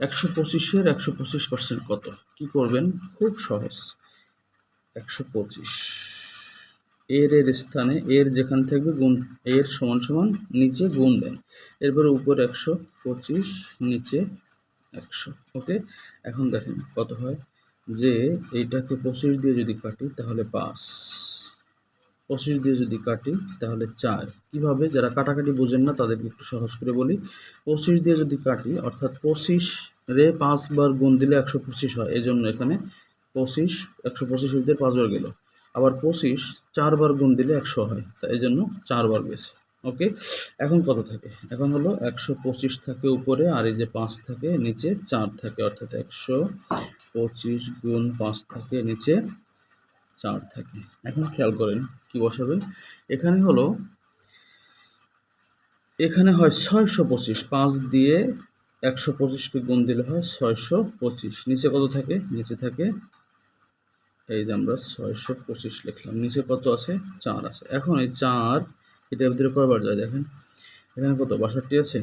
125-এর 125% কত? কি করবেন? খুব সহজ। 125 এর স্থানে এর যেখানে থাকবে গুণ এর সমান সমান নিচে গুণ দেন, এরপরে উপরে 125 নিচে 100। ওকে, এখন দেখেন কত হয়, যে এইটাকে 25 দিয়ে যদি কাটি তাহলে 5, 25 দিয়ে যদি কাটি তাহলে 4। কিভাবে? যারা কাটাকাটি বোঝেন না তাদেরকে একটু সহজ করে বলি। 25 দিয়ে যদি কাটি অর্থাৎ 25 রে 5 বার গুণ দিলে 125 হয়, এই জন্য এখানে 25 125 দিয়ে 5 বার গেল। আবার 25 4 বার গুণ দিলে 100 হয়, তাই এই জন্য 4 বার গেছে। ওকে, এখন কত থাকে? এখন হলো 125 থাকে উপরে, আর এই যে 5 থাকে নিচে 4 থাকে, অর্থাৎ 125 গুণ 5 থাকে নিচে 4 থাকে। এখন খেয়াল করেন কি বসাবেন। এখানে হলো, এখানে হয় 625, 5 দিয়ে 125কে গুণ দিলে হয় 625। নিচে কত থাকে? নিচে থাকে এই যে আমরা 625 লিখলাম, নিচে কত আছে? 4 আছে। এখন এই 4 এটার ভিতরে কয়বার যায় দেখেন, এখানে কত? 62 আছে।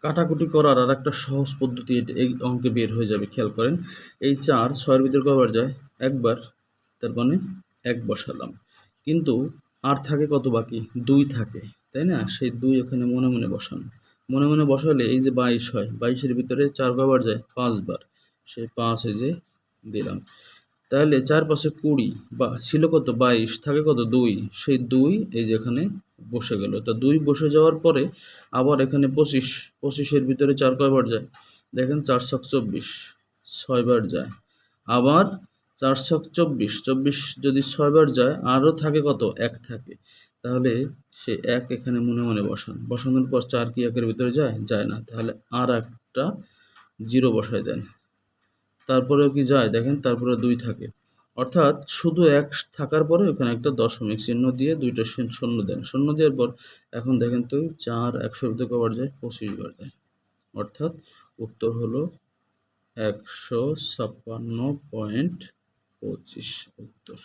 কাটাকুটি করার আর একটা সহজ পদ্ধতি এই অঙ্কে বের হয়ে যাবে, খেয়াল করেন। এই 4 6-এর ভিতরে কয়বার যায়? একবার, তার মানে 1 বসালাম, কিন্তু আর থাকে কত বাকি? 2 থাকে, তাই না? সেই 2 এখানে মনে মনে বসান। মনে মনে বসালে এই যে 22 হয়, 22-এর ভিতরে 4 কয়বার যায়? 5 বার, সেই 5 এই যে দিলাম। তাহলে 4 5 20, বা ছিল কত? 22, থাকে কত? 2, সেই 2 এই যে এখানে বসে গেল। তা 2 বসে যাওয়ার পরে আবার এখানে 25, 25-এর ভিতরে 4 কয়বার যায়? দেখেন 4 ছক 24, 6 বার যায়। আবার 4 ছক 24, 24 যদি 6 বার যায় আরও থাকে কত? 1 থাকে। তাহলে সে 1 এখানে মনে মনে বসান। বসানোর পর 4 কি 1-এর ভিতরে যায়? যায় না। তাহলে আর একটা 0 বসায় দেন। তারপরেও কি যায়? দেখেন তারপরে 2 থাকে। অর্থাৎ শুধু 1 থাকার পরে ওখানে একটা দশমিক চিহ্ন দিয়ে 2টা শূন্য দেন। শূন্য দেওয়ার পর এখন দেখেন তো 4 100-এর ভিতরে কবার যায়? 25 বার যায়। অর্থাৎ উত্তর হলো 156.25 উত্তর।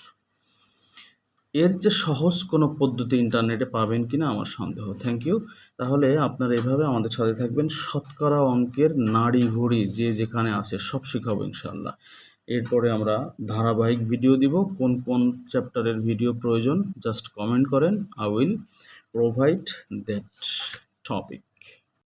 এর যে সহজ কোনো পদ্ধতি ইন্টারনেটে পাবেন কিনা আমার সন্দেহ। Thank you. তাহলে আপনারা এভাবে আমাদের সাথে থাকবেন। শতকরা অঙ্কের নাড়ি ভুড়ি যে যেখানে আছে সব শিখাবো ইনশাআল্লাহ। এরপরে আমরা ধারাবাহিক ভিডিও দিব। কোন কোন চ্যাপ্টারের ভিডিও প্রয়োজন জাস্ট কমেন্ট করেন, I will provide that topic.